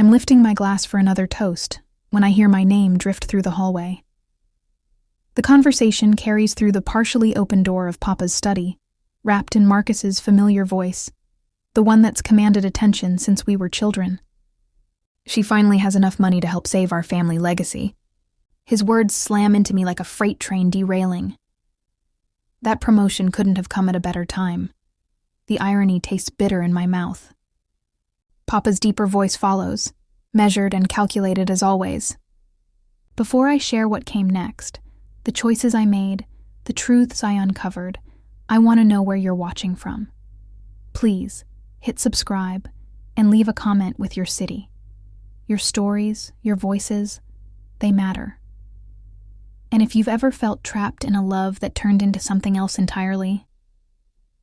I'm lifting my glass for another toast when I hear my name drift through the hallway. The conversation carries through the partially open door of Papa's study, wrapped in Marcus's familiar voice, the one that's commanded attention since we were children. She finally has enough money to help save our family legacy. His words slam into me like a freight train derailing. That promotion couldn't have come at a better time. The irony tastes bitter in my mouth. Papa's deeper voice follows, measured and calculated as always. Before I share what came next, the choices I made, the truths I uncovered, I want to know where you're watching from. Please, hit subscribe and leave a comment with your city. Your stories, your voices, they matter. And if you've ever felt trapped in a love that turned into something else entirely,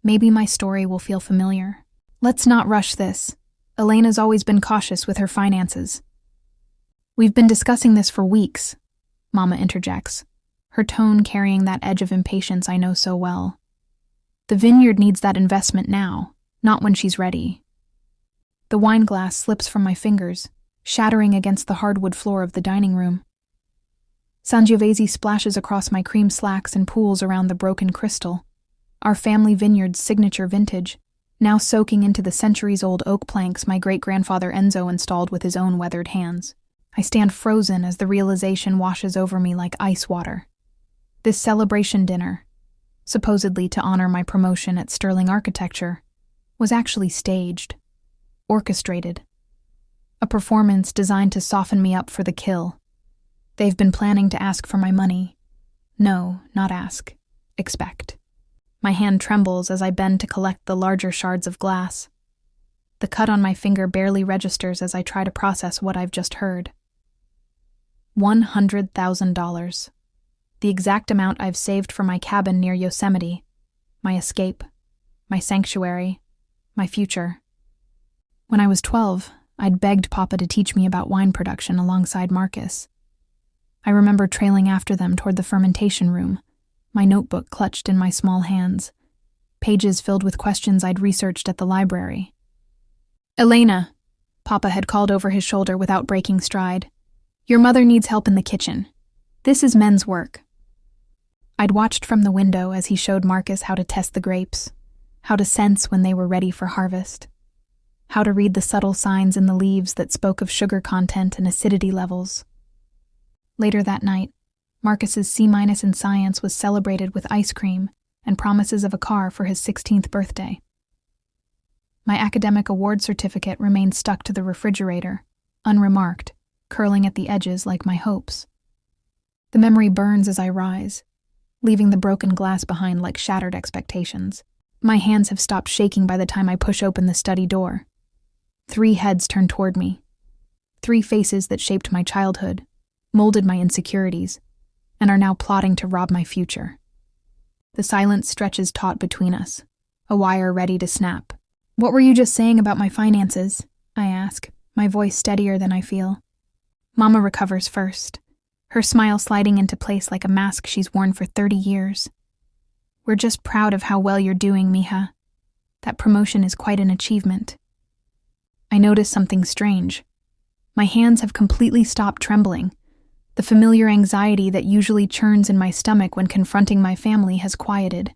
maybe my story will feel familiar. Let's not rush this. Elena's always been cautious with her finances. We've been discussing this for weeks, Mama interjects, her tone carrying that edge of impatience I know so well. The vineyard needs that investment now, not when she's ready. The wine glass slips from my fingers, shattering against the hardwood floor of the dining room. Sangiovese splashes across my cream slacks and pools around the broken crystal, our family vineyard's signature vintage, now soaking into the centuries-old oak planks my great-grandfather Enzo installed with his own weathered hands. I stand frozen as the realization washes over me like ice water. This celebration dinner, supposedly to honor my promotion at Sterling Architecture, was actually staged, orchestrated. A performance designed to soften me up for the kill. They've been planning to ask for my money. No, not ask. Expect. My hand trembles as I bend to collect the larger shards of glass. The cut on my finger barely registers as I try to process what I've just heard. $100,000. The exact amount I've saved for my cabin near Yosemite, my escape, my sanctuary, my future. When I was 12, I'd begged Papa to teach me about wine production alongside Marcus. I remember trailing after them toward the fermentation room, my notebook clutched in my small hands, pages filled with questions I'd researched at the library. "Elena," Papa had called over his shoulder without breaking stride, "your mother needs help in the kitchen. This is men's work." I'd watched from the window as he showed Marcus how to test the grapes, how to sense when they were ready for harvest, how to read the subtle signs in the leaves that spoke of sugar content and acidity levels. Later that night, Marcus's C- in science was celebrated with ice cream and promises of a car for his 16th birthday. My academic award certificate remained stuck to the refrigerator, unremarked, curling at the edges like my hopes. The memory burns as I rise, leaving the broken glass behind like shattered expectations. My hands have stopped shaking by the time I push open the study door. 3 heads turn toward me. 3 faces that shaped my childhood, molded my insecurities, and are now plotting to rob my future. The silence stretches taut between us, a wire ready to snap. "What were you just saying about my finances?" I ask, my voice steadier than I feel. Mama recovers first, her smile sliding into place like a mask she's worn for 30 years. "We're just proud of how well you're doing, mija. That promotion is quite an achievement." I notice something strange. My hands have completely stopped trembling. The familiar anxiety that usually churns in my stomach when confronting my family has quieted.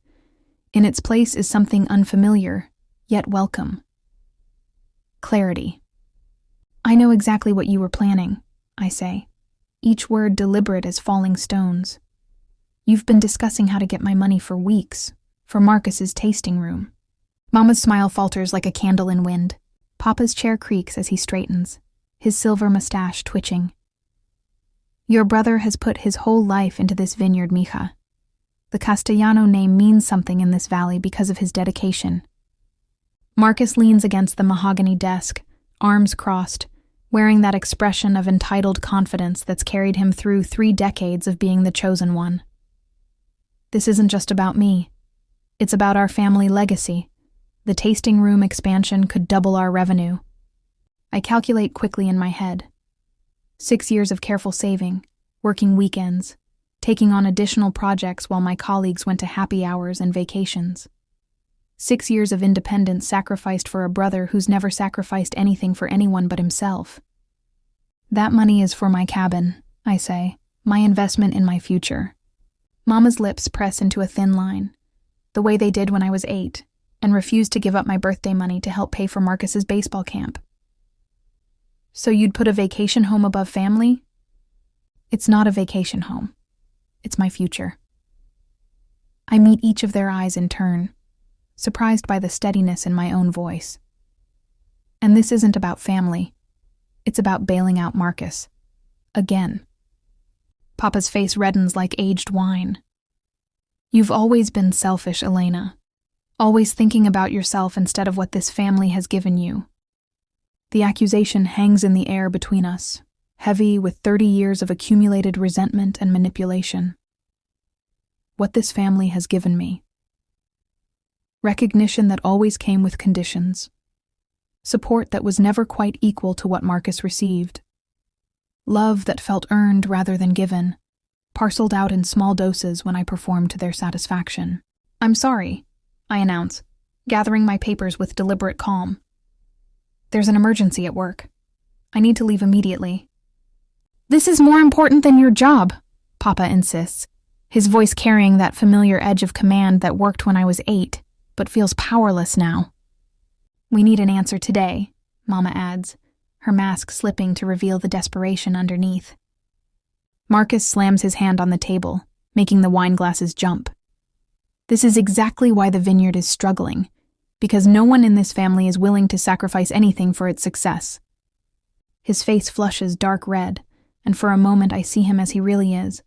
In its place is something unfamiliar, yet welcome. Clarity. "I know exactly what you were planning," I say, each word deliberate as falling stones. "You've been discussing how to get my money for weeks, for Marcus's tasting room." Mama's smile falters like a candle in wind. Papa's chair creaks as he straightens, his silver mustache twitching. "Your brother has put his whole life into this vineyard, mija. The Castellano name means something in this valley because of his dedication." Marcus leans against the mahogany desk, arms crossed, wearing that expression of entitled confidence that's carried him through 3 decades of being the chosen one. "This isn't just about me. It's about our family legacy. The tasting room expansion could double our revenue." I calculate quickly in my head. 6 years of careful saving, working weekends, taking on additional projects while my colleagues went to happy hours and vacations. 6 years of independence sacrificed for a brother who's never sacrificed anything for anyone but himself. That money is for my cabin, I say, my investment in my future. Mama's lips press into a thin line, the way they did when I was 8, and refuse to give up my birthday money to help pay for Marcus's baseball camp. So you'd put a vacation home above family? It's not a vacation home. It's my future. I meet each of their eyes in turn, surprised by the steadiness in my own voice. And this isn't about family. It's about bailing out Marcus. Again. Papa's face reddens like aged wine. You've always been selfish, Elena. Always thinking about yourself instead of what this family has given you. The accusation hangs in the air between us, heavy with 30 years of accumulated resentment and manipulation. What this family has given me. Recognition that always came with conditions. Support that was never quite equal to what Marcus received. Love that felt earned rather than given, parceled out in small doses when I performed to their satisfaction. I'm sorry, I announce, gathering my papers with deliberate calm. There's an emergency at work. I need to leave immediately. This is more important than your job, Papa insists, his voice carrying that familiar edge of command that worked when I was 8, but feels powerless now. We need an answer today, Mama adds, her mask slipping to reveal the desperation underneath. Marcus slams his hand on the table, making the wine glasses jump. This is exactly why the vineyard is struggling, because no one in this family is willing to sacrifice anything for its success. His face flushes dark red, and for a moment I see him as he really is,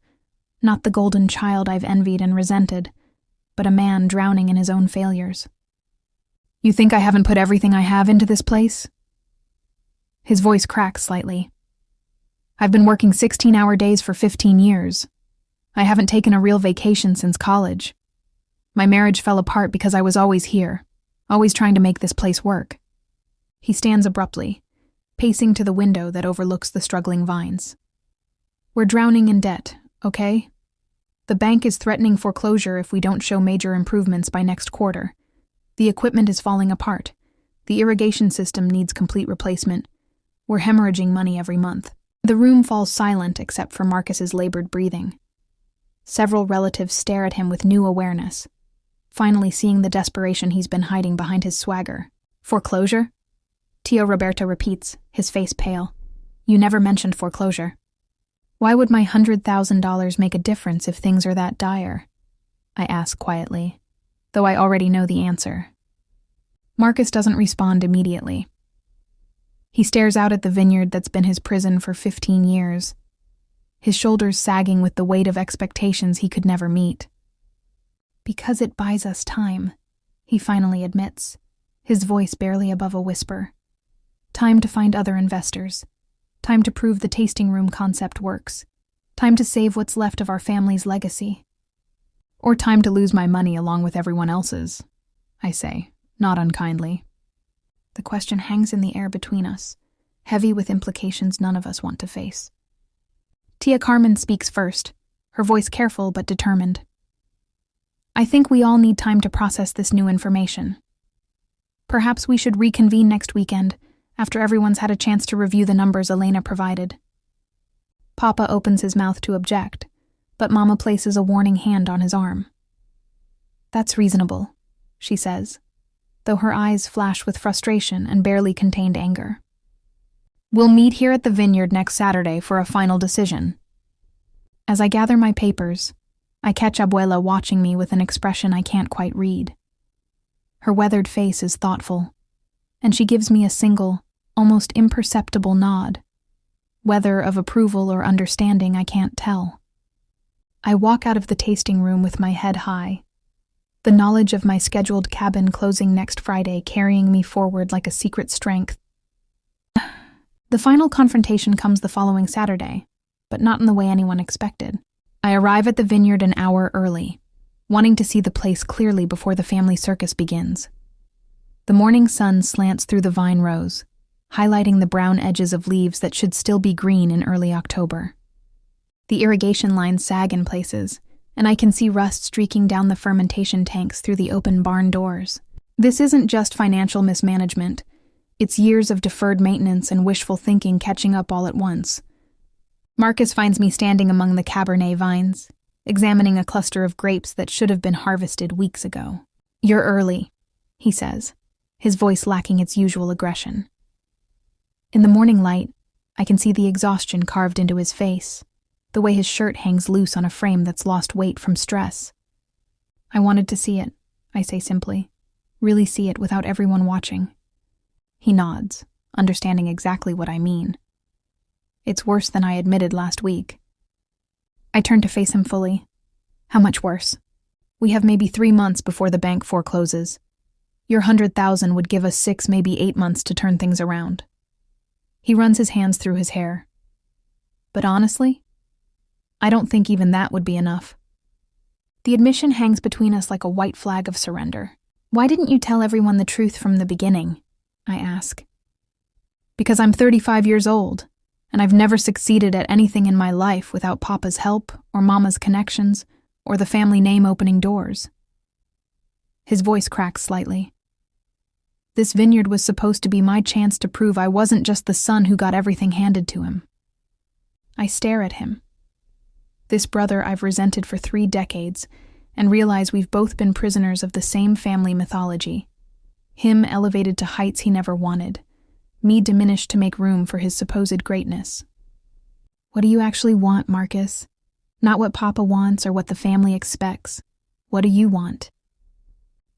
not the golden child I've envied and resented, but a man drowning in his own failures. You think I haven't put everything I have into this place? His voice cracks slightly. I've been working 16-hour days for 15 years. I haven't taken a real vacation since college. My marriage fell apart because I was always here, always trying to make this place work. He stands abruptly, pacing to the window that overlooks the struggling vines. We're drowning in debt, okay? The bank is threatening foreclosure if we don't show major improvements by next quarter. The equipment is falling apart. The irrigation system needs complete replacement. We're hemorrhaging money every month. The room falls silent except for Marcus's labored breathing. Several relatives stare at him with new awareness, finally seeing the desperation he's been hiding behind his swagger. Foreclosure? Tio Roberto repeats, his face pale. You never mentioned foreclosure. Why would my $100,000 make a difference if things are that dire? I ask quietly, though I already know the answer. Marcus doesn't respond immediately. He stares out at the vineyard that's been his prison for 15 years, his shoulders sagging with the weight of expectations he could never meet. Because it buys us time, he finally admits, his voice barely above a whisper. Time to find other investors. Time to prove the tasting room concept works. Time to save what's left of our family's legacy. Or time to lose my money along with everyone else's, I say, not unkindly. The question hangs in the air between us, heavy with implications none of us want to face. Tia Carmen speaks first, her voice careful but determined. I think we all need time to process this new information. Perhaps we should reconvene next weekend, after everyone's had a chance to review the numbers Elena provided. Papa opens his mouth to object, but Mama places a warning hand on his arm. That's reasonable, she says, though her eyes flash with frustration and barely contained anger. We'll meet here at the vineyard next Saturday for a final decision. As I gather my papers, I catch Abuela watching me with an expression I can't quite read. Her weathered face is thoughtful, and she gives me a single, almost imperceptible nod, whether of approval or understanding I can't tell. I walk out of the tasting room with my head high, the knowledge of my scheduled cabin closing next Friday carrying me forward like a secret strength. The final confrontation comes the following Saturday, but not in the way anyone expected. I arrive at the vineyard an hour early, wanting to see the place clearly before the family circus begins. The morning sun slants through the vine rows, highlighting the brown edges of leaves that should still be green in early October. The irrigation lines sag in places, and I can see rust streaking down the fermentation tanks through the open barn doors. This isn't just financial mismanagement. It's years of deferred maintenance and wishful thinking catching up all at once. Marcus finds me standing among the Cabernet vines, examining a cluster of grapes that should have been harvested weeks ago. "You're early," he says, his voice lacking its usual aggression. In the morning light, I can see the exhaustion carved into his face, the way his shirt hangs loose on a frame that's lost weight from stress. "I wanted to see it," I say simply. "Really see it without everyone watching." He nods, understanding exactly what I mean. It's worse than I admitted last week. I turn to face him fully. "How much worse?" "We have maybe 3 months before the bank forecloses. Your 100,000 would give us 6, maybe 8 months to turn things around." He runs his hands through his hair. "But honestly, I don't think even that would be enough." The admission hangs between us like a white flag of surrender. "Why didn't you tell everyone the truth from the beginning?" I ask. "Because I'm 35 years old, and I've never succeeded at anything in my life without Papa's help, or Mama's connections, or the family name opening doors." His voice cracks slightly. "This vineyard was supposed to be my chance to prove I wasn't just the son who got everything handed to him." I stare at him. This brother I've resented for 3 decades, and realize we've both been prisoners of the same family mythology. Him elevated to heights he never wanted, me diminished to make room for his supposed greatness. "What do you actually want, Marcus? Not what Papa wants or what the family expects. What do you want?"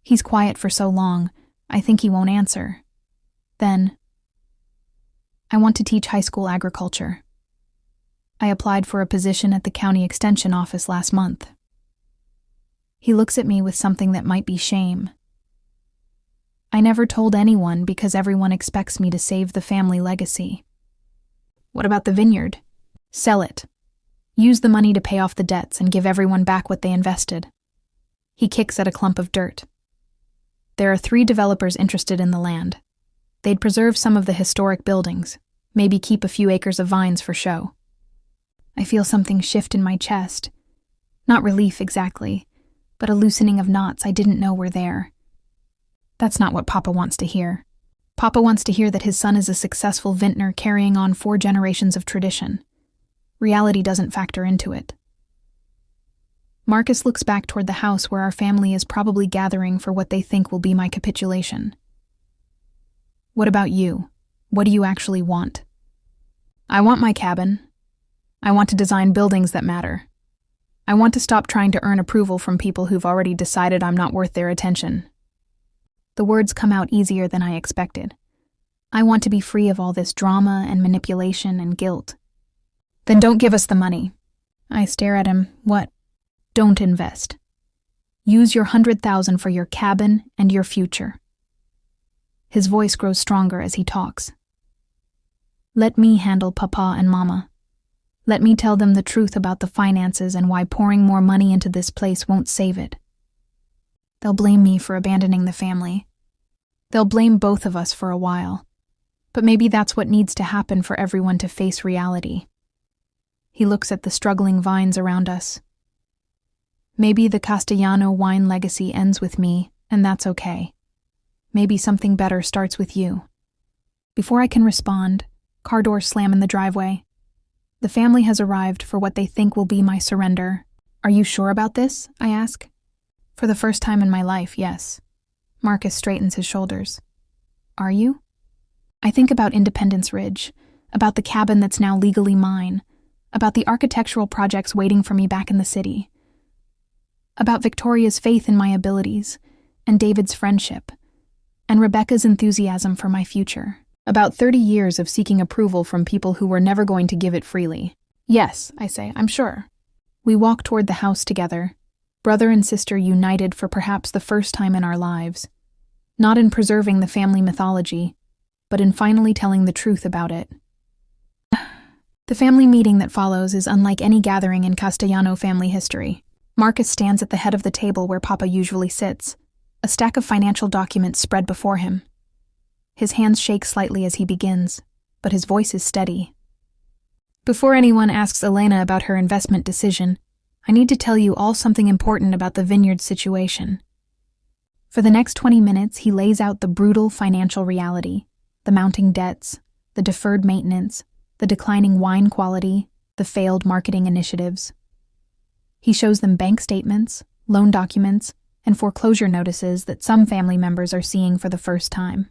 He's quiet for so long, I think he won't answer. Then, "I want to teach high school agriculture. I applied for a position at the county extension office last month." He looks at me with something that might be shame. "I never told anyone because everyone expects me to save the family legacy." "What about the vineyard?" "Sell it. Use the money to pay off the debts and give everyone back what they invested." He kicks at a clump of dirt. "There are 3 developers interested in the land. They'd preserve some of the historic buildings, maybe keep a few acres of vines for show." I feel something shift in my chest. Not relief exactly, but a loosening of knots I didn't know were there. That's not what Papa wants to hear. Papa wants to hear that his son is a successful vintner carrying on 4 generations of tradition. Reality doesn't factor into it. Marcus looks back toward the house where our family is probably gathering for what they think will be my capitulation. "What about you? What do you actually want?" "I want my cabin. I want to design buildings that matter. I want to stop trying to earn approval from people who've already decided I'm not worth their attention." The words come out easier than I expected. I want to be free of all this drama and manipulation and guilt. "Then don't give us the money." I stare at him. "What?" "Don't invest. Use your 100,000 for your cabin and your future." His voice grows stronger as he talks. "Let me handle Papa and Mama. Let me tell them the truth about the finances and why pouring more money into this place won't save it. They'll blame me for abandoning the family. They'll blame both of us for a while. But maybe that's what needs to happen for everyone to face reality." He looks at the struggling vines around us. "Maybe the Castellano wine legacy ends with me, and that's okay. Maybe something better starts with you." Before I can respond, car doors slam in the driveway. The family has arrived for what they think will be my surrender. "Are you sure about this?" I ask. "For the first time in my life, yes." Marcus straightens his shoulders. "Are you?" I think about Independence Ridge, about the cabin that's now legally mine, about the architectural projects waiting for me back in the city, about Victoria's faith in my abilities, and David's friendship, and Rebecca's enthusiasm for my future. About 30 years of seeking approval from people who were never going to give it freely. "Yes," I say, "I'm sure." We walk toward the house together, brother and sister united for perhaps the first time in our lives, not in preserving the family mythology, but in finally telling the truth about it. The family meeting that follows is unlike any gathering in Castellano family history. Marcus stands at the head of the table where Papa usually sits, a stack of financial documents spread before him. His hands shake slightly as he begins, but his voice is steady. "Before anyone asks Elena about her investment decision, I need to tell you all something important about the vineyard situation." For the next 20 minutes, he lays out the brutal financial reality, the mounting debts, the deferred maintenance, the declining wine quality, the failed marketing initiatives. He shows them bank statements, loan documents, and foreclosure notices that some family members are seeing for the first time.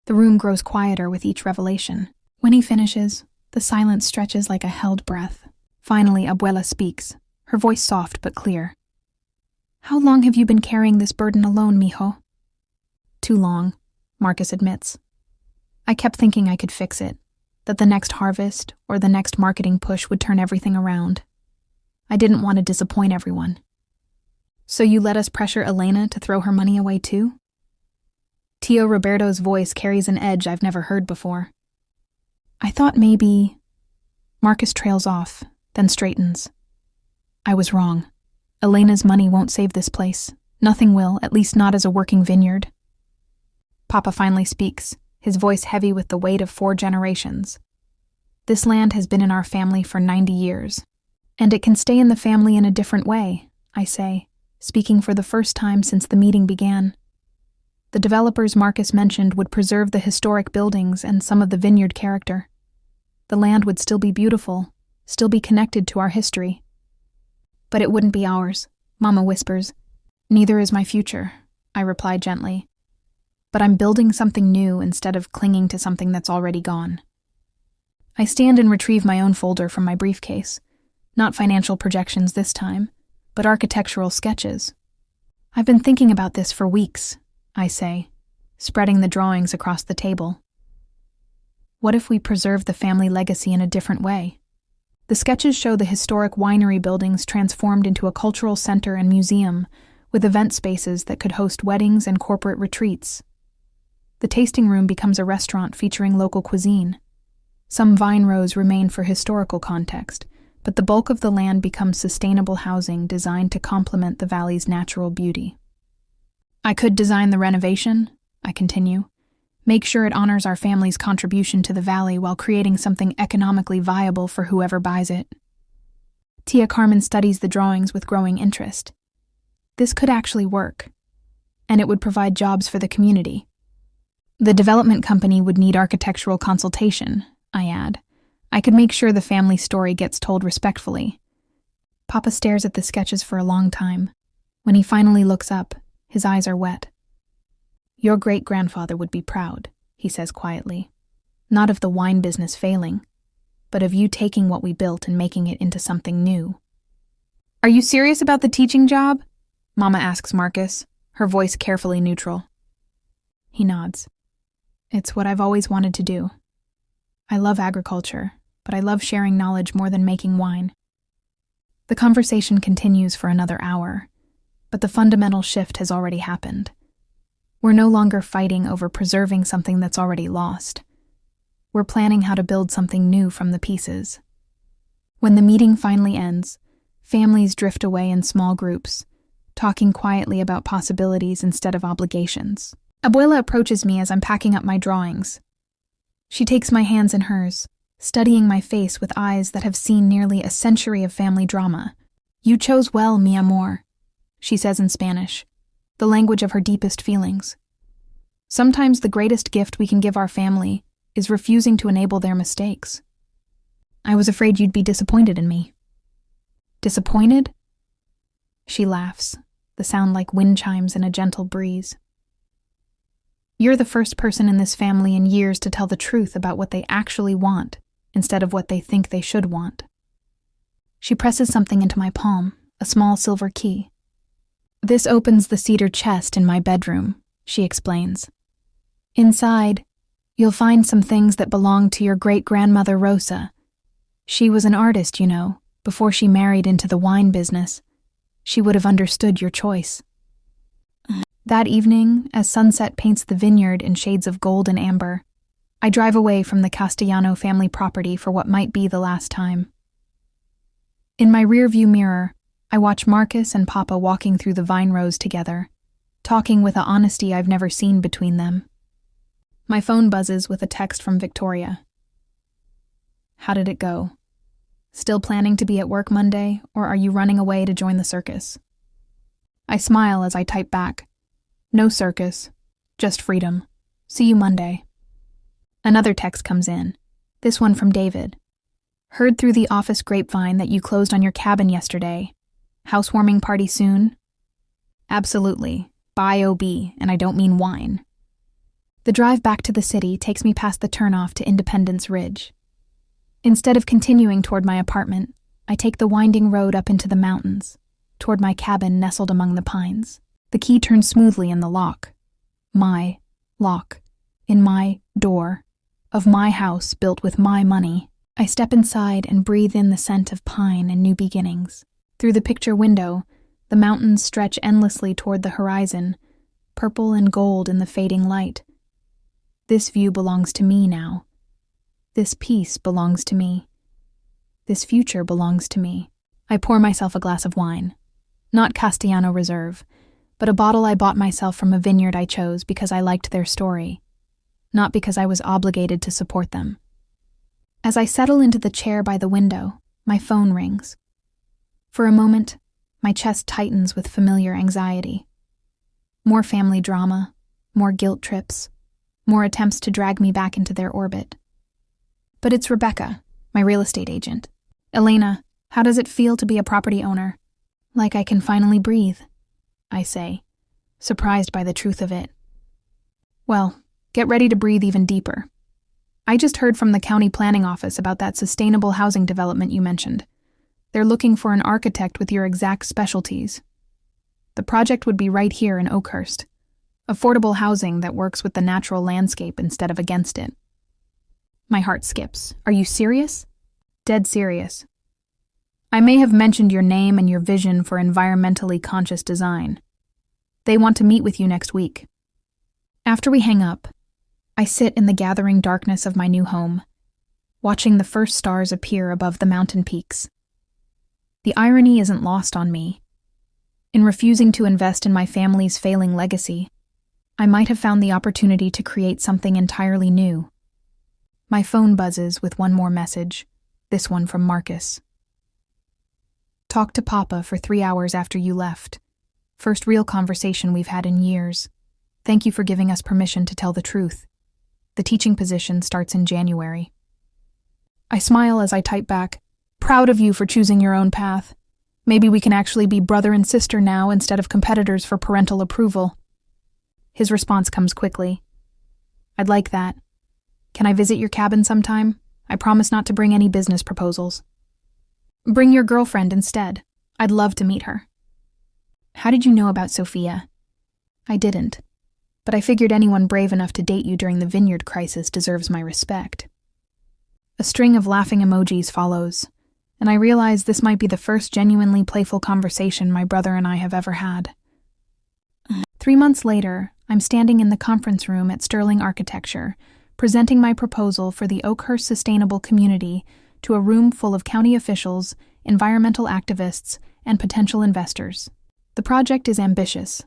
The room grows quieter with each revelation. When he finishes, the silence stretches like a held breath. Finally, Abuela speaks, her voice soft but clear. "How long have you been carrying this burden alone, mijo?" "Too long," Marcus admits. "I kept thinking I could fix it, that the next harvest or the next marketing push would turn everything around. I didn't want to disappoint everyone." "So you let us pressure Elena to throw her money away too?" Tio Roberto's voice carries an edge I've never heard before. "I thought maybe—" Marcus trails off, then straightens. "I was wrong. Elena's money won't save this place. Nothing will, at least not as a working vineyard." Papa finally speaks, his voice heavy with the weight of 4 generations. "This land has been in our family for 90 years. And it can stay in the family in a different way," I say, speaking for the first time since the meeting began. The developers Marcus mentioned would preserve the historic buildings and some of the vineyard character. The land would still be beautiful, still be connected to our history. "But it wouldn't be ours," Mama whispers. "Neither is my future," I reply gently. "But I'm building something new instead of clinging to something that's already gone." I stand and retrieve my own folder from my briefcase. Not financial projections this time, but architectural sketches. "I've been thinking about this for weeks," I say, spreading the drawings across the table. "What if we preserve the family legacy in a different way?" The sketches show the historic winery buildings transformed into a cultural center and museum, with event spaces that could host weddings and corporate retreats. The tasting room becomes a restaurant featuring local cuisine. Some vine rows remain for historical context, but the bulk of the land becomes sustainable housing designed to complement the valley's natural beauty. "I could design the renovation," I continue. "Make sure it honors our family's contribution to the valley while creating something economically viable for whoever buys it." Tia Carmen studies the drawings with growing interest. "This could actually work, and it would provide jobs for the community." "The development company would need architectural consultation," I add. "I could make sure the family story gets told respectfully." Papa stares at the sketches for a long time. When he finally looks up, his eyes are wet. "Your great-grandfather would be proud," he says quietly. "Not of the wine business failing, but of you taking what we built and making it into something new." "Are you serious about the teaching job?" Mama asks Marcus, her voice carefully neutral. He nods. "It's what I've always wanted to do. I love agriculture, but I love sharing knowledge more than making wine." The conversation continues for another hour, but the fundamental shift has already happened. We're no longer fighting over preserving something that's already lost. We're planning how to build something new from the pieces. When the meeting finally ends, families drift away in small groups, talking quietly about possibilities instead of obligations. Abuela approaches me as I'm packing up my drawings. She takes my hands in hers, studying my face with eyes that have seen nearly a century of family drama. "You chose well, mi amor," she says in Spanish, the language of her deepest feelings. "Sometimes the greatest gift we can give our family is refusing to enable their mistakes. I was afraid you'd be disappointed in me." "Disappointed?" She laughs, the sound like wind chimes in a gentle breeze. "You're the first person in this family in years to tell the truth about what they actually want, instead of what they think they should want." She presses something into my palm, a small silver key. "This opens the cedar chest in my bedroom," she explains. "Inside, you'll find some things that belonged to your great-grandmother Rosa. She was an artist, you know, before she married into the wine business. She would have understood your choice." That evening, as sunset paints the vineyard in shades of gold and amber, I drive away from the Castellano family property for what might be the last time. In my rearview mirror, I watch Marcus and Papa walking through the vine rows together, talking with an honesty I've never seen between them. My phone buzzes with a text from Victoria. "How did it go? Still planning to be at work Monday, or are you running away to join the circus?" I smile as I type back. "No circus, just freedom. See you Monday." Another text comes in, this one from David. Heard through the office grapevine that you closed on your cabin yesterday. Housewarming party soon? Absolutely. Buy OB, and I don't mean wine. The drive back to the city takes me past the turnoff to Independence Ridge. Instead of continuing toward my apartment, I take the winding road up into the mountains, toward my cabin nestled among the pines. The key turns smoothly in the lock. My lock. In my door. Of my house built with my money. I step inside and breathe in the scent of pine and new beginnings. Through the picture window, the mountains stretch endlessly toward the horizon, purple and gold in the fading light. This view belongs to me now. This peace belongs to me. This future belongs to me. I pour myself a glass of wine. Not Castellano Reserve, but a bottle I bought myself from a vineyard I chose because I liked their story, not because I was obligated to support them. As I settle into the chair by the window, my phone rings. For a moment, my chest tightens with familiar anxiety. More family drama, more guilt trips, more attempts to drag me back into their orbit. But it's Rebecca, my real estate agent. Elena, how does it feel to be a property owner? Like I can finally breathe, I say, surprised by the truth of it. Well, get ready to breathe even deeper. I just heard from the county planning office about that sustainable housing development you mentioned. They're looking for an architect with your exact specialties. The project would be right here in Oakhurst. Affordable housing that works with the natural landscape instead of against it. My heart skips. Are you serious? Dead serious. I may have mentioned your name and your vision for environmentally conscious design. They want to meet with you next week. After we hang up, I sit in the gathering darkness of my new home, watching the first stars appear above the mountain peaks. The irony isn't lost on me. In refusing to invest in my family's failing legacy, I might have found the opportunity to create something entirely new. My phone buzzes with one more message, this one from Marcus. Talked to Papa for 3 hours after you left. First real conversation we've had in years. Thank you for giving us permission to tell the truth. The teaching position starts in January. I smile as I type back, proud of you for choosing your own path. Maybe we can actually be brother and sister now instead of competitors for parental approval. His response comes quickly. I'd like that. Can I visit your cabin sometime? I promise not to bring any business proposals. Bring your girlfriend instead. I'd love to meet her. How did you know about Sophia? I didn't. But I figured anyone brave enough to date you during the vineyard crisis deserves my respect. A string of laughing emojis follows, and I realize this might be the first genuinely playful conversation my brother and I have ever had. 3 months later, I'm standing in the conference room at Sterling Architecture, presenting my proposal for the Oakhurst Sustainable Community to a room full of county officials, environmental activists, and potential investors. The project is ambitious.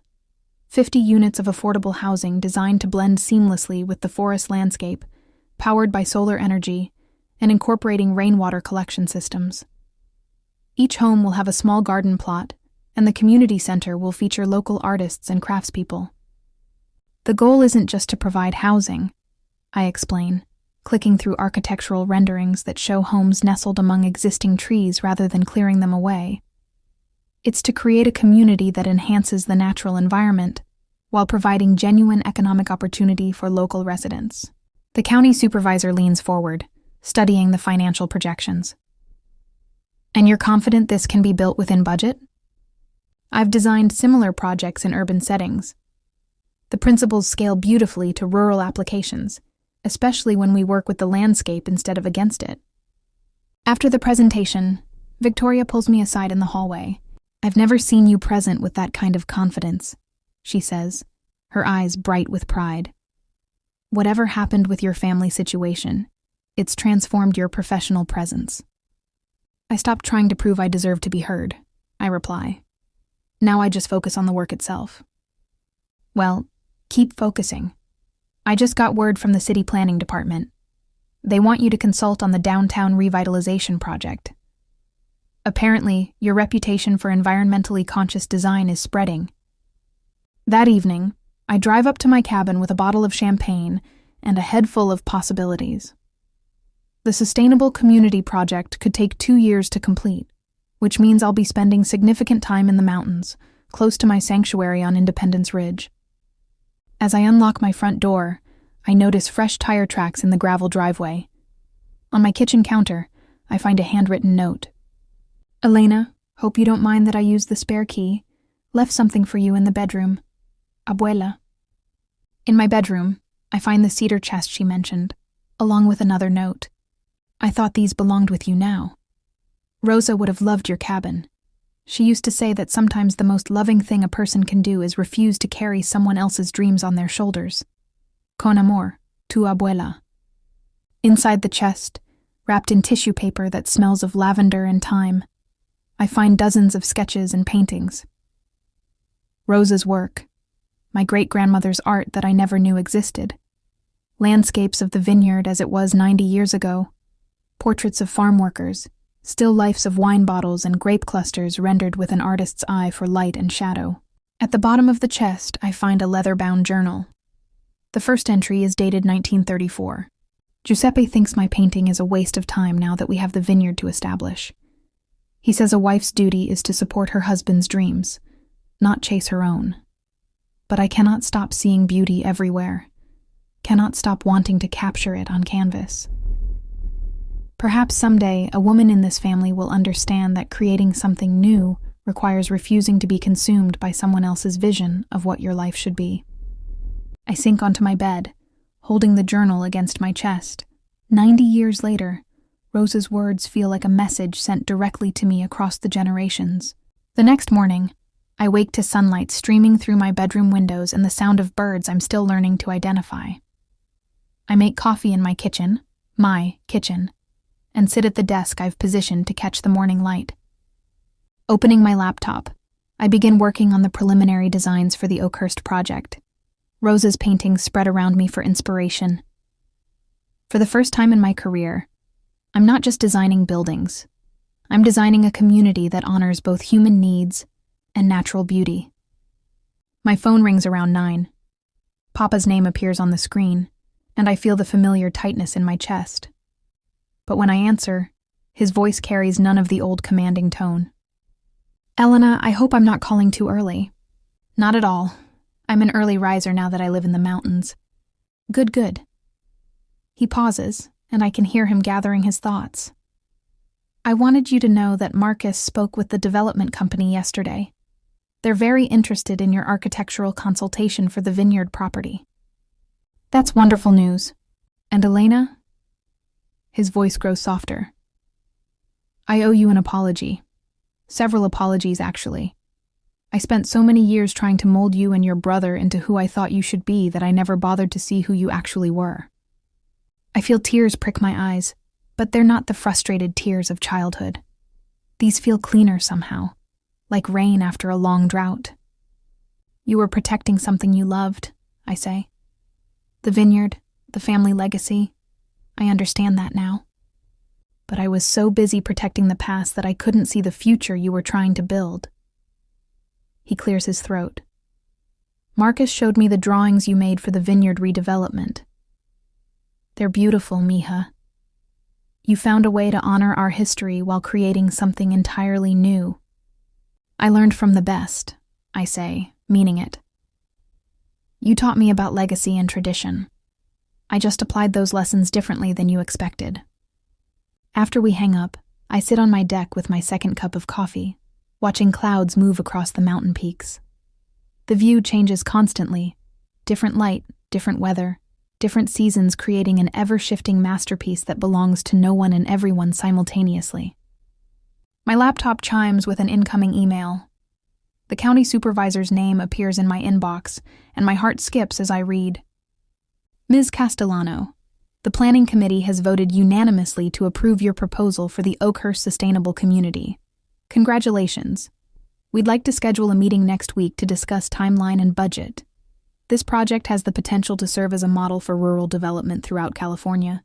50 units of affordable housing designed to blend seamlessly with the forest landscape, powered by solar energy, and incorporating rainwater collection systems. Each home will have a small garden plot, and the community center will feature local artists and craftspeople. The goal isn't just to provide housing, I explain, clicking through architectural renderings that show homes nestled among existing trees rather than clearing them away. It's to create a community that enhances the natural environment while providing genuine economic opportunity for local residents. The county supervisor leans forward, studying the financial projections. And you're confident this can be built within budget? I've designed similar projects in urban settings. The principles scale beautifully to rural applications, especially when we work with the landscape instead of against it. After the presentation, Victoria pulls me aside in the hallway. I've never seen you present with that kind of confidence, she says, her eyes bright with pride. Whatever happened with your family situation, it's transformed your professional presence. I stopped trying to prove I deserve to be heard, I reply. Now I just focus on the work itself. Well, keep focusing. I just got word from the city planning department. They want you to consult on the downtown revitalization project. Apparently, your reputation for environmentally conscious design is spreading. That evening, I drive up to my cabin with a bottle of champagne and a head full of possibilities. The Sustainable Community Project could take 2 years to complete, which means I'll be spending significant time in the mountains, close to my sanctuary on Independence Ridge. As I unlock my front door, I notice fresh tire tracks in the gravel driveway. On my kitchen counter, I find a handwritten note. Elena, hope you don't mind that I used the spare key. Left something for you in the bedroom. Abuela. In my bedroom, I find the cedar chest she mentioned, along with another note. I thought these belonged with you now. Rosa would have loved your cabin. She used to say that sometimes the most loving thing a person can do is refuse to carry someone else's dreams on their shoulders. Con amor, tu abuela. Inside the chest, wrapped in tissue paper that smells of lavender and thyme, I find dozens of sketches and paintings. Rosa's work, my great-grandmother's art that I never knew existed, landscapes of the vineyard as it was 90 years ago, portraits of farm workers, still lifes of wine bottles and grape clusters rendered with an artist's eye for light and shadow. At the bottom of the chest, I find a leather-bound journal. The first entry is dated 1934. Giuseppe thinks my painting is a waste of time now that we have the vineyard to establish. He says a wife's duty is to support her husband's dreams, not chase her own. But I cannot stop seeing beauty everywhere, cannot stop wanting to capture it on canvas. Perhaps someday a woman in this family will understand that creating something new requires refusing to be consumed by someone else's vision of what your life should be. I sink onto my bed, holding the journal against my chest. 90 years later, Rosa's words feel like a message sent directly to me across the generations. The next morning, I wake to sunlight streaming through my bedroom windows and the sound of birds I'm still learning to identify. I make coffee in my kitchen, and sit at the desk I've positioned to catch the morning light. Opening my laptop, I begin working on the preliminary designs for the Oakhurst project. Rosa's paintings spread around me for inspiration. For the first time in my career, I'm not just designing buildings. I'm designing a community that honors both human needs and natural beauty. My phone rings around 9. Papa's name appears on the screen, and I feel the familiar tightness in my chest. But when I answer, his voice carries none of the old commanding tone. Elena, I hope I'm not calling too early. Not at all. I'm an early riser now that I live in the mountains. Good. He pauses, and I can hear him gathering his thoughts. I wanted you to know that Marcus spoke with the development company yesterday. They're very interested in your architectural consultation for the vineyard property. That's wonderful news. And Elena? His voice grows softer. I owe you an apology. Several apologies, actually. I spent so many years trying to mold you and your brother into who I thought you should be that I never bothered to see who you actually were. I feel tears prick my eyes, but they're not the frustrated tears of childhood. These feel cleaner somehow, like rain after a long drought. You were protecting something you loved, I say. The vineyard, the family legacy. I understand that now. But I was so busy protecting the past that I couldn't see the future you were trying to build. He clears his throat. Marcus showed me the drawings you made for the vineyard redevelopment. They're beautiful, mija. You found a way to honor our history while creating something entirely new. I learned from the best, I say, meaning it. You taught me about legacy and tradition. I just applied those lessons differently than you expected. After we hang up, I sit on my deck with my second cup of coffee, watching clouds move across the mountain peaks. The view changes constantly. Different light, different weather, different seasons creating an ever-shifting masterpiece that belongs to no one and everyone simultaneously. My laptop chimes with an incoming email. The county supervisor's name appears in my inbox, and my heart skips as I read. Ms. Castellano, the Planning Committee has voted unanimously to approve your proposal for the Oakhurst Sustainable Community. Congratulations. We'd like to schedule a meeting next week to discuss timeline and budget. This project has the potential to serve as a model for rural development throughout California.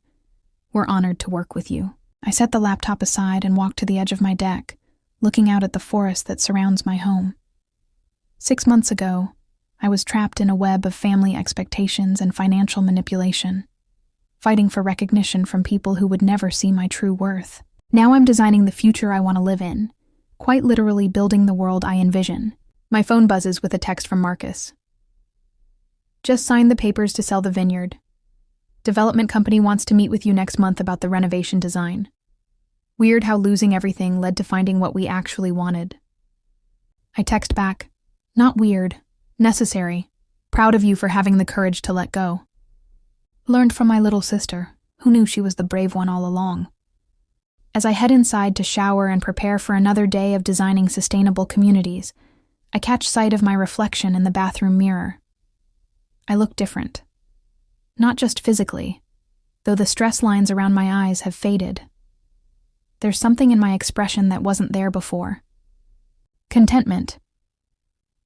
We're honored to work with you. I set the laptop aside and walk to the edge of my deck, looking out at the forest that surrounds my home. 6 months ago, I was trapped in a web of family expectations and financial manipulation, fighting for recognition from people who would never see my true worth. Now I'm designing the future I want to live in, quite literally building the world I envision. My phone buzzes with a text from Marcus. Just signed the papers to sell the vineyard. Development company wants to meet with you next month about the renovation design. Weird how losing everything led to finding what we actually wanted. I text back, not weird, necessary. Proud of you for having the courage to let go. Learned from my little sister, who knew she was the brave one all along. As I head inside to shower and prepare for another day of designing sustainable communities, I catch sight of my reflection in the bathroom mirror. I look different. Not just physically, though the stress lines around my eyes have faded. There's something in my expression that wasn't there before. Contentment.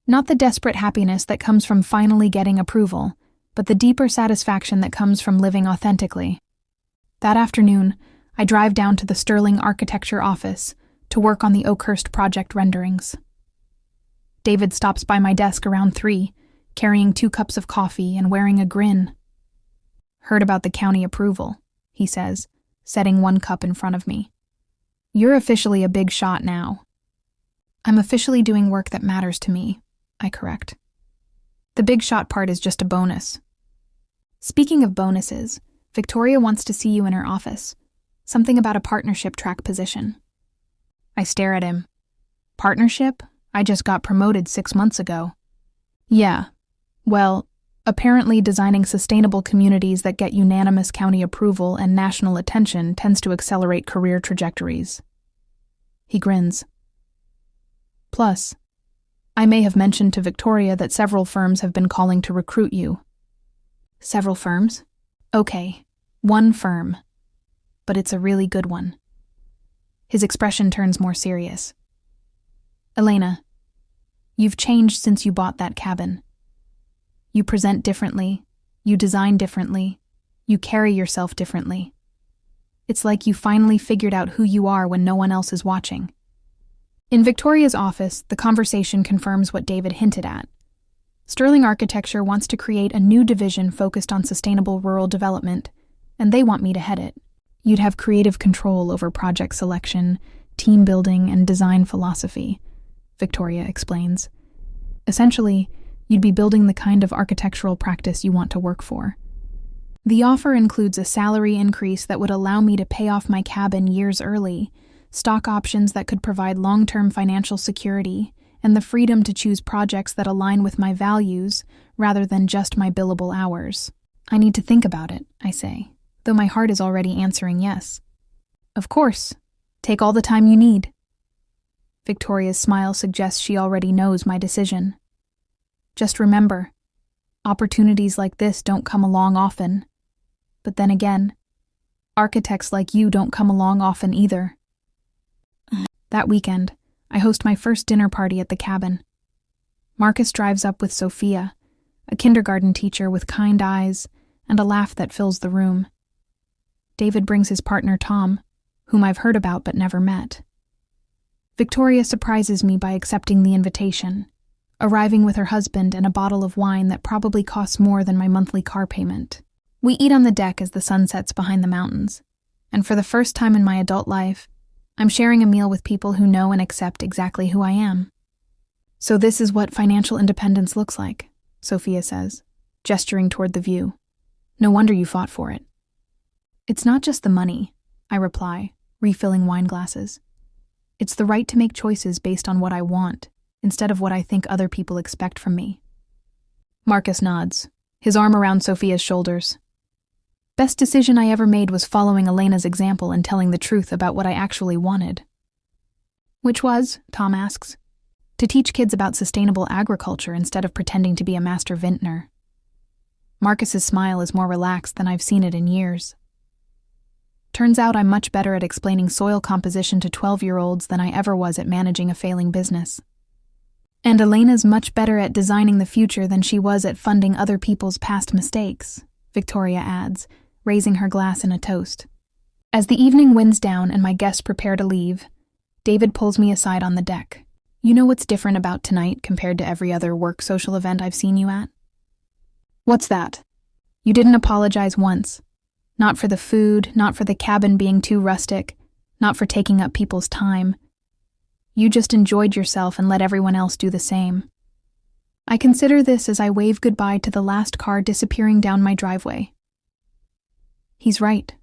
Not the desperate happiness that comes from finally getting approval, but the deeper satisfaction that comes from living authentically. That afternoon, I drive down to the Sterling Architecture office to work on the Oakhurst project renderings. David stops by my desk around 3, carrying 2 cups of coffee and wearing a grin. Heard about the county approval, he says, setting 1 cup in front of me. You're officially a big shot now. I'm officially doing work that matters to me, I correct. The big shot part is just a bonus. Speaking of bonuses, Victoria wants to see you in her office. Something about a partnership track position. I stare at him. Partnership? I just got promoted 6 months ago. Yeah. Well, apparently designing sustainable communities that get unanimous county approval and national attention tends to accelerate career trajectories. He grins. Plus, I may have mentioned to Victoria that several firms have been calling to recruit you. Several firms? Okay, 1 firm. But it's a really good one. His expression turns more serious. Elena, you've changed since you bought that cabin. You present differently, you design differently, you carry yourself differently. It's like you finally figured out who you are when no one else is watching. In Victoria's office, the conversation confirms what David hinted at. Sterling Architecture wants to create a new division focused on sustainable rural development, and they want me to head it. You'd have creative control over project selection, team building, and design philosophy, Victoria explains. Essentially, you'd be building the kind of architectural practice you want to work for. The offer includes a salary increase that would allow me to pay off my cabin years early, stock options that could provide long-term financial security, and the freedom to choose projects that align with my values rather than just my billable hours. I need to think about it, I say, though my heart is already answering yes. Of course. Take all the time you need. Victoria's smile suggests she already knows my decision. Just remember, opportunities like this don't come along often. But then again, architects like you don't come along often either. That weekend, I host my first dinner party at the cabin. Marcus drives up with Sophia, a kindergarten teacher with kind eyes and a laugh that fills the room. David brings his partner Tom, whom I've heard about but never met. Victoria surprises me by accepting the invitation, arriving with her husband and a bottle of wine that probably costs more than my monthly car payment. We eat on the deck as the sun sets behind the mountains, and for the first time in my adult life, I'm sharing a meal with people who know and accept exactly who I am. So this is what financial independence looks like, Sophia says, gesturing toward the view. No wonder you fought for it. It's not just the money, I reply, refilling wine glasses. It's the right to make choices based on what I want, instead of what I think other people expect from me. Marcus nods, his arm around Sophia's shoulders. Best decision I ever made was following Elena's example and telling the truth about what I actually wanted. Which was, Tom asks, to teach kids about sustainable agriculture instead of pretending to be a master vintner. Marcus's smile is more relaxed than I've seen it in years. Turns out I'm much better at explaining soil composition to 12-year-olds than I ever was at managing a failing business. And Elena's much better at designing the future than she was at funding other people's past mistakes, Victoria adds, raising her glass in a toast. As the evening winds down and my guests prepare to leave, David pulls me aside on the deck. You know what's different about tonight compared to every other work social event I've seen you at? What's that? You didn't apologize once. Not for the food, not for the cabin being too rustic, not for taking up people's time. You just enjoyed yourself and let everyone else do the same. I consider this as I wave goodbye to the last car disappearing down my driveway. He's right.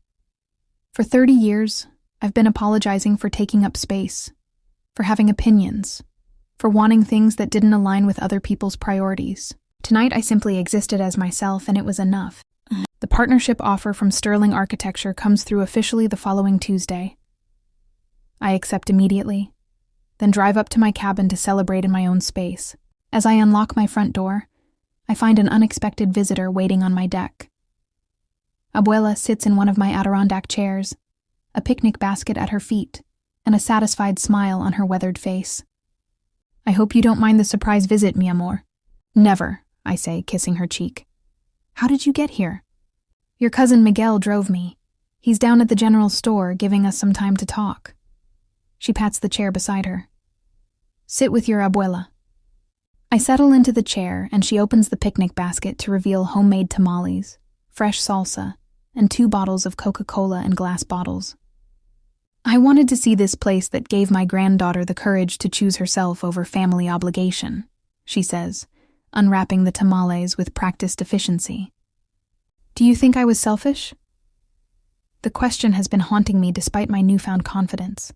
For 30 years, I've been apologizing for taking up space, for having opinions, for wanting things that didn't align with other people's priorities. Tonight I simply existed as myself and it was enough. The partnership offer from Sterling Architecture comes through officially the following Tuesday. I accept immediately, then drive up to my cabin to celebrate in my own space. As I unlock my front door, I find an unexpected visitor waiting on my deck. Abuela sits in one of my Adirondack chairs, a picnic basket at her feet, and a satisfied smile on her weathered face. I hope you don't mind the surprise visit, mi amor. Never, I say, kissing her cheek. How did you get here? Your cousin Miguel drove me. He's down at the general store giving us some time to talk. She pats the chair beside her. Sit with your abuela. I settle into the chair and she opens the picnic basket to reveal homemade tamales, fresh salsa, and 2 bottles of Coca-Cola in glass bottles. I wanted to see this place that gave my granddaughter the courage to choose herself over family obligation, she says, unwrapping the tamales with practiced efficiency. Do you think I was selfish? The question has been haunting me despite my newfound confidence.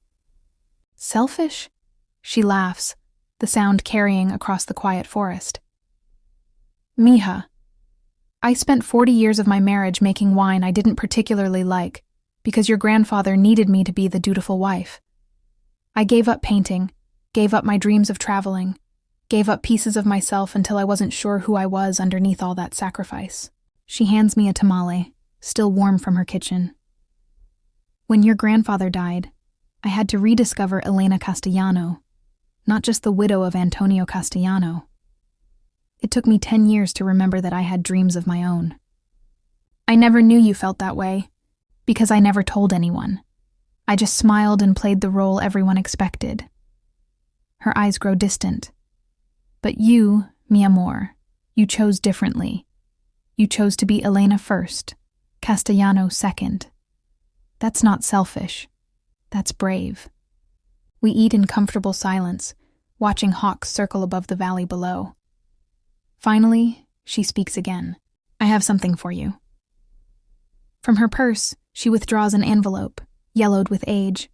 Selfish? She laughs, the sound carrying across the quiet forest. Mija, I spent 40 years of my marriage making wine I didn't particularly like because your grandfather needed me to be the dutiful wife. I gave up painting, gave up my dreams of traveling, gave up pieces of myself until I wasn't sure who I was underneath all that sacrifice. She hands me a tamale, still warm from her kitchen. When your grandfather died, I had to rediscover Elena Castellano, not just the widow of Antonio Castellano. It took me 10 years to remember that I had dreams of my own. I never knew you felt that way, because I never told anyone. I just smiled and played the role everyone expected. Her eyes grow distant. But you, mi amor, you chose differently. You chose to be Elena first, Castellano second. That's not selfish. That's brave. We eat in comfortable silence, watching hawks circle above the valley below. Finally, she speaks again. I have something for you. From her purse, she withdraws an envelope, yellowed with age.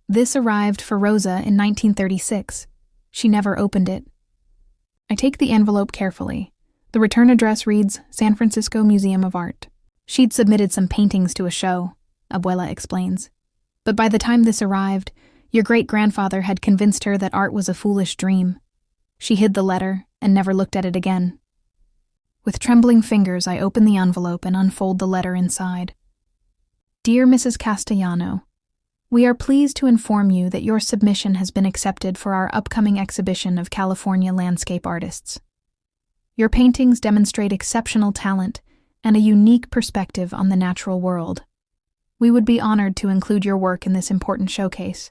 This arrived for Rosa in 1936. She never opened it. I take the envelope carefully. The return address reads San Francisco Museum of Art. She'd submitted some paintings to a show, Abuela explains. But by the time this arrived, your great-grandfather had convinced her that art was a foolish dream. She hid the letter and never looked at it again. With trembling fingers, I open the envelope and unfold the letter inside. Dear Mrs. Castellano, we are pleased to inform you that your submission has been accepted for our upcoming exhibition of California landscape artists. Your paintings demonstrate exceptional talent and a unique perspective on the natural world. We would be honored to include your work in this important showcase.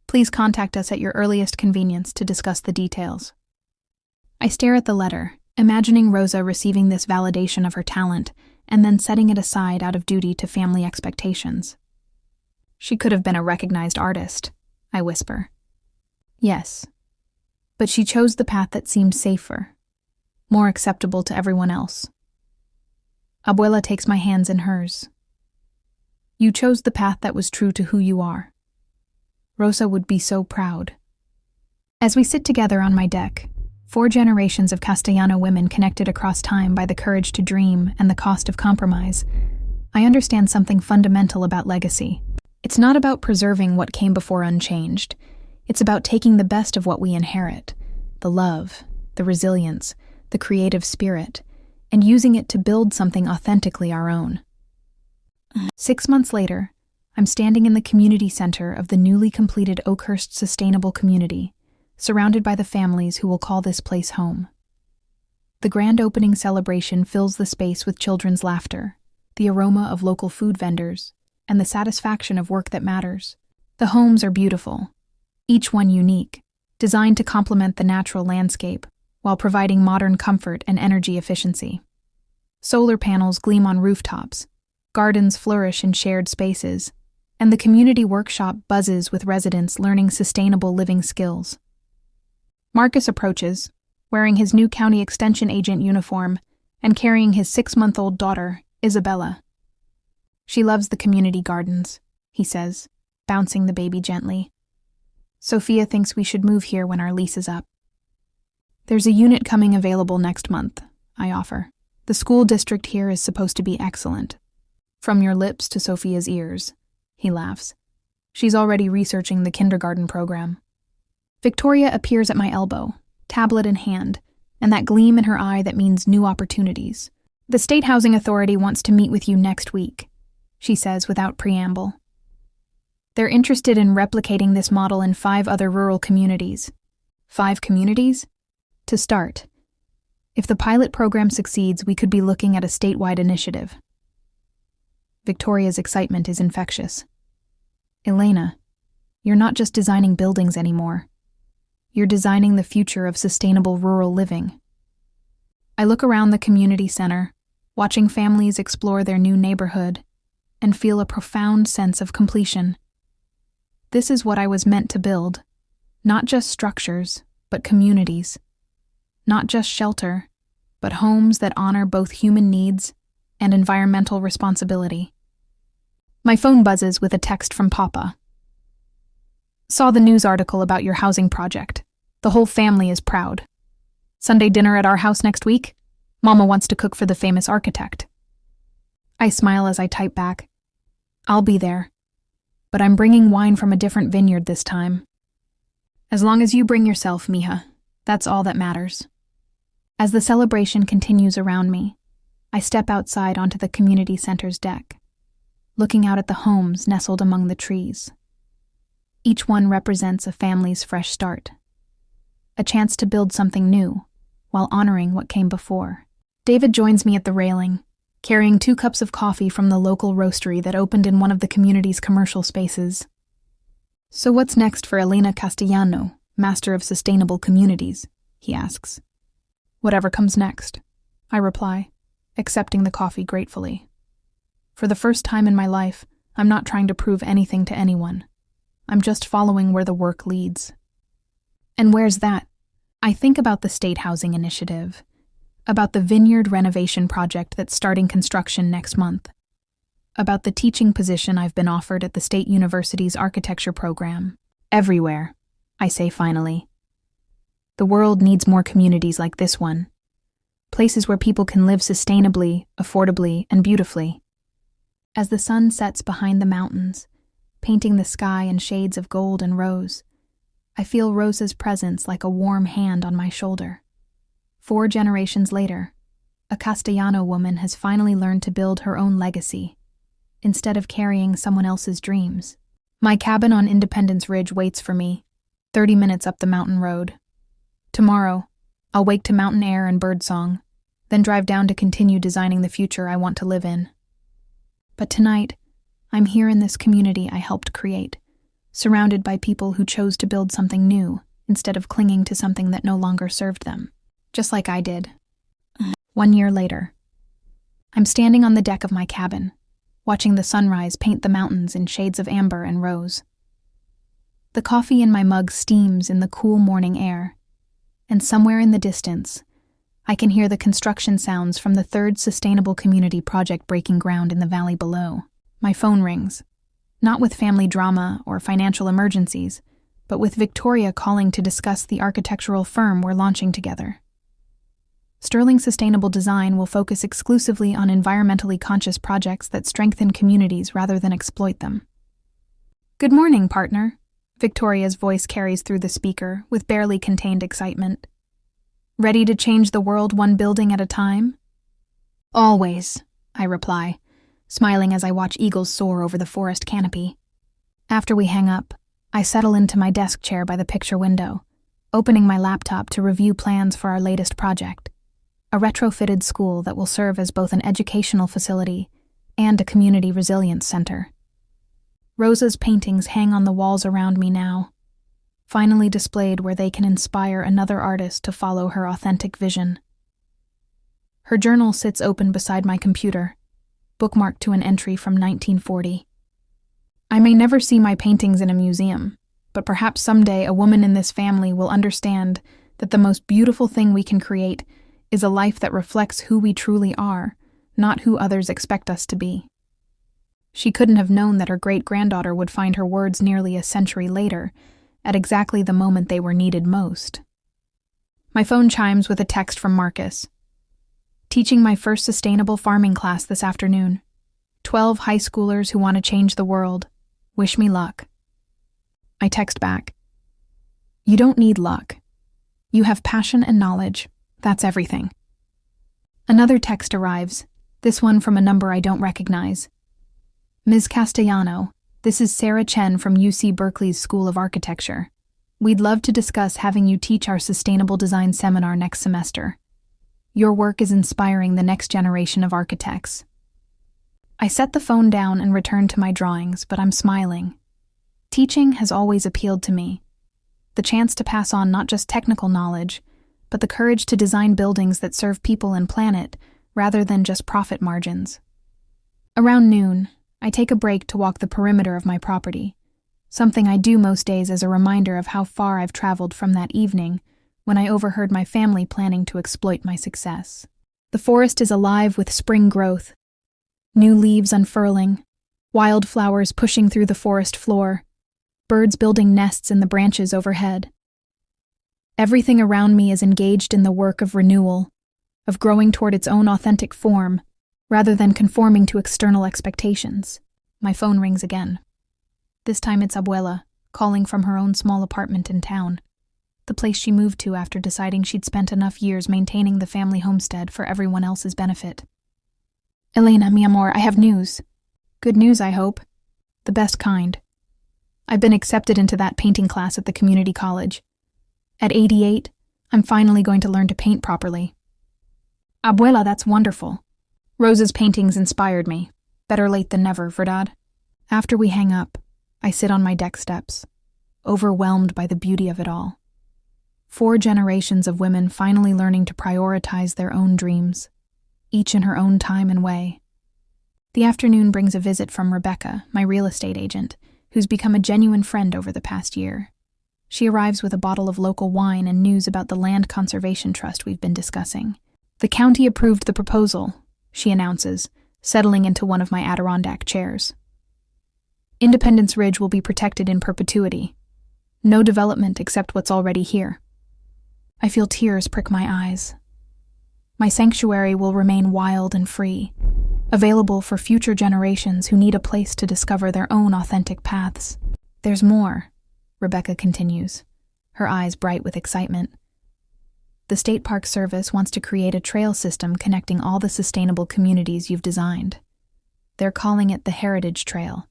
Please contact us at your earliest convenience to discuss the details. I stare at the letter, imagining Rosa receiving this validation of her talent and then setting it aside out of duty to family expectations. She could have been a recognized artist, I whisper. Yes, but she chose the path that seemed safer, more acceptable to everyone else. Abuela takes my hands in hers. You chose the path that was true to who you are. Rosa would be so proud. As we sit together on my deck, 4 generations of Castellano women connected across time by the courage to dream and the cost of compromise, I understand something fundamental about legacy. It's not about preserving what came before unchanged. It's about taking the best of what we inherit, the love, the resilience, the creative spirit, and using it to build something authentically our own. 6 months later, I'm standing in the community center of the newly completed Oakhurst Sustainable Community, surrounded by the families who will call this place home. The grand opening celebration fills the space with children's laughter, the aroma of local food vendors, and the satisfaction of work that matters. The homes are beautiful, each one unique, designed to complement the natural landscape while providing modern comfort and energy efficiency. Solar panels gleam on rooftops, gardens flourish in shared spaces, and the community workshop buzzes with residents learning sustainable living skills. Marcus approaches, wearing his new county extension agent uniform and carrying his 6-month-old daughter, Isabella. "She loves the community gardens," he says, bouncing the baby gently. "Sophia thinks we should move here when our lease is up." "There's a unit coming available next month," I offer. "The school district here is supposed to be excellent." "From your lips to Sophia's ears," he laughs. "She's already researching the kindergarten program." Victoria appears at my elbow, tablet in hand, and that gleam in her eye that means new opportunities. "The State Housing Authority wants to meet with you next week," she says without preamble. "They're interested in replicating this model in 5 other rural communities." 5 communities? To start. If the pilot program succeeds, we could be looking at a statewide initiative. Victoria's excitement is infectious. "Elena, you're not just designing buildings anymore. You're designing the future of sustainable rural living." I look around the community center, watching families explore their new neighborhood, and feel a profound sense of completion. This is what I was meant to build, not just structures, but communities. Not just shelter, but homes that honor both human needs and environmental responsibility. My phone buzzes with a text from Papa. "Saw the news article about your housing project. The whole family is proud. Sunday dinner at our house next week? Mama wants to cook for the famous architect." I smile as I type back, "I'll be there. But I'm bringing wine from a different vineyard this time." "As long as you bring yourself, mija, that's all that matters." As the celebration continues around me, I step outside onto the community center's deck, looking out at the homes nestled among the trees. Each one represents a family's fresh start, a chance to build something new while honoring what came before. David joins me at the railing, carrying 2 cups of coffee from the local roastery that opened in one of the community's commercial spaces. "So what's next for Elena Castellano, Master of Sustainable Communities?" he asks. "Whatever comes next," I reply, accepting the coffee gratefully. For the first time in my life, I'm not trying to prove anything to anyone. I'm just following where the work leads. And where's that? I think about the State Housing Initiative, about the vineyard renovation project that's starting construction next month, about the teaching position I've been offered at the State University's architecture program. Everywhere, I say finally. The world needs more communities like this one. Places where people can live sustainably, affordably, and beautifully. As the sun sets behind the mountains, painting the sky in shades of gold and rose, I feel Rosa's presence like a warm hand on my shoulder. 4 generations later, a Castellano woman has finally learned to build her own legacy, instead of carrying someone else's dreams. My cabin on Independence Ridge waits for me, 30 minutes up the mountain road. Tomorrow, I'll wake to mountain air and birdsong, then drive down to continue designing the future I want to live in. But tonight, I'm here in this community I helped create, surrounded by people who chose to build something new instead of clinging to something that no longer served them, just like I did. 1 year later, I'm standing on the deck of my cabin, watching the sunrise paint the mountains in shades of amber and rose. The coffee in my mug steams in the cool morning air, and somewhere in the distance, I can hear the construction sounds from the 3rd Sustainable Community project breaking ground in the valley below. My phone rings, not with family drama or financial emergencies, but with Victoria calling to discuss the architectural firm we're launching together. Sterling Sustainable Design will focus exclusively on environmentally conscious projects that strengthen communities rather than exploit them. "Good morning, partner," Victoria's voice carries through the speaker with barely contained excitement. "Ready to change the world one building at a time?" "Always," I reply, smiling as I watch eagles soar over the forest canopy. After we hang up, I settle into my desk chair by the picture window, opening my laptop to review plans for our latest project, a retrofitted school that will serve as both an educational facility and a community resilience center. Rosa's paintings hang on the walls around me now. finally displayed where they can inspire another artist to follow her authentic vision. Her journal sits open beside my computer, bookmarked to an entry from 1940. I may never see my paintings in a museum, but perhaps someday a woman in this family will understand that the most beautiful thing we can create is a life that reflects who we truly are, not who others expect us to be. She couldn't have known that her great-granddaughter would find her words nearly a century later, at exactly the moment they were needed most. My phone chimes with a text from Marcus. Teaching my first sustainable farming class this afternoon. 12 high schoolers who want to change the world. Wish me luck. I text back. You don't need luck. You have passion and knowledge. That's everything. Another text arrives, this one from a number I don't recognize. Ms. Castellano, this is Sarah Chen from UC Berkeley's School of Architecture. We'd love to discuss having you teach our Sustainable Design Seminar next semester. Your work is inspiring the next generation of architects. I set the phone down and return to my drawings, but I'm smiling. Teaching has always appealed to me. The chance to pass on not just technical knowledge, but the courage to design buildings that serve people and planet, rather than just profit margins. Around noon, I take a break to walk the perimeter of my property, something I do most days as a reminder of how far I've traveled from that evening when I overheard my family planning to exploit my success. The forest is alive with spring growth, new leaves unfurling, wildflowers pushing through the forest floor, birds building nests in the branches overhead. Everything around me is engaged in the work of renewal, of growing toward its own authentic form, rather than conforming to external expectations. My phone rings again. This time it's Abuela, calling from her own small apartment in town, the place she moved to after deciding she'd spent enough years maintaining the family homestead for everyone else's benefit. Elena, mi amor, I have news. Good news, I hope. The best kind. I've been accepted into that painting class at the community college. At 88, I'm finally going to learn to paint properly. Abuela, that's wonderful. Rose's paintings inspired me. Better late than never, verdad? After we hang up, I sit on my deck steps, overwhelmed by the beauty of it all. 4 generations of women finally learning to prioritize their own dreams, each in her own time and way. The afternoon brings a visit from Rebecca, my real estate agent, who's become a genuine friend over the past year. She arrives with a bottle of local wine and news about the land conservation trust we've been discussing. The county approved the proposal, she announces, settling into one of my Adirondack chairs. Independence Ridge will be protected in perpetuity. No development except what's already here. I feel tears prick my eyes. My sanctuary will remain wild and free, available for future generations who need a place to discover their own authentic paths. There's more, Rebecca continues, her eyes bright with excitement. The State Park Service wants to create a trail system connecting all the sustainable communities you've designed. They're calling it the Heritage Trail,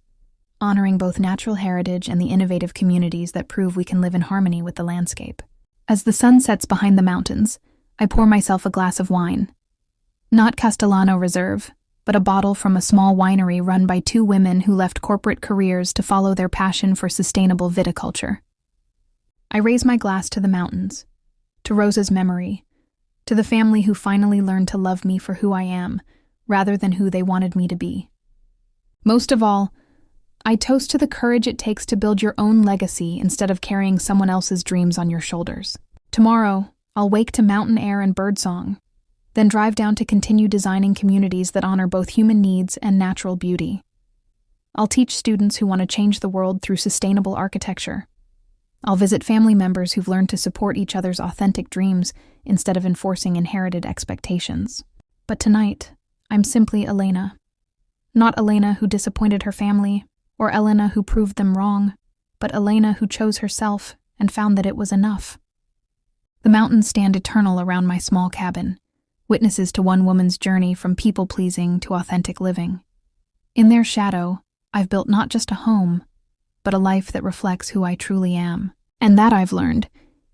honoring both natural heritage and the innovative communities that prove we can live in harmony with the landscape. As the sun sets behind the mountains, I pour myself a glass of wine. Not Castellano Reserve, but a bottle from a small winery run by 2 women who left corporate careers to follow their passion for sustainable viticulture. I raise my glass to the mountains, to Rosa's memory, to the family who finally learned to love me for who I am, rather than who they wanted me to be. Most of all, I toast to the courage it takes to build your own legacy instead of carrying someone else's dreams on your shoulders. Tomorrow, I'll wake to mountain air and birdsong, then drive down to continue designing communities that honor both human needs and natural beauty. I'll teach students who want to change the world through sustainable architecture. I'll visit family members who've learned to support each other's authentic dreams instead of enforcing inherited expectations. But tonight, I'm simply Elena. Not Elena who disappointed her family, or Elena who proved them wrong, but Elena who chose herself and found that it was enough. The mountains stand eternal around my small cabin, witnesses to one woman's journey from people-pleasing to authentic living. In their shadow, I've built not just a home, but a life that reflects who I truly am. And that, I've learned,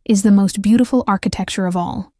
is the most beautiful architecture of all.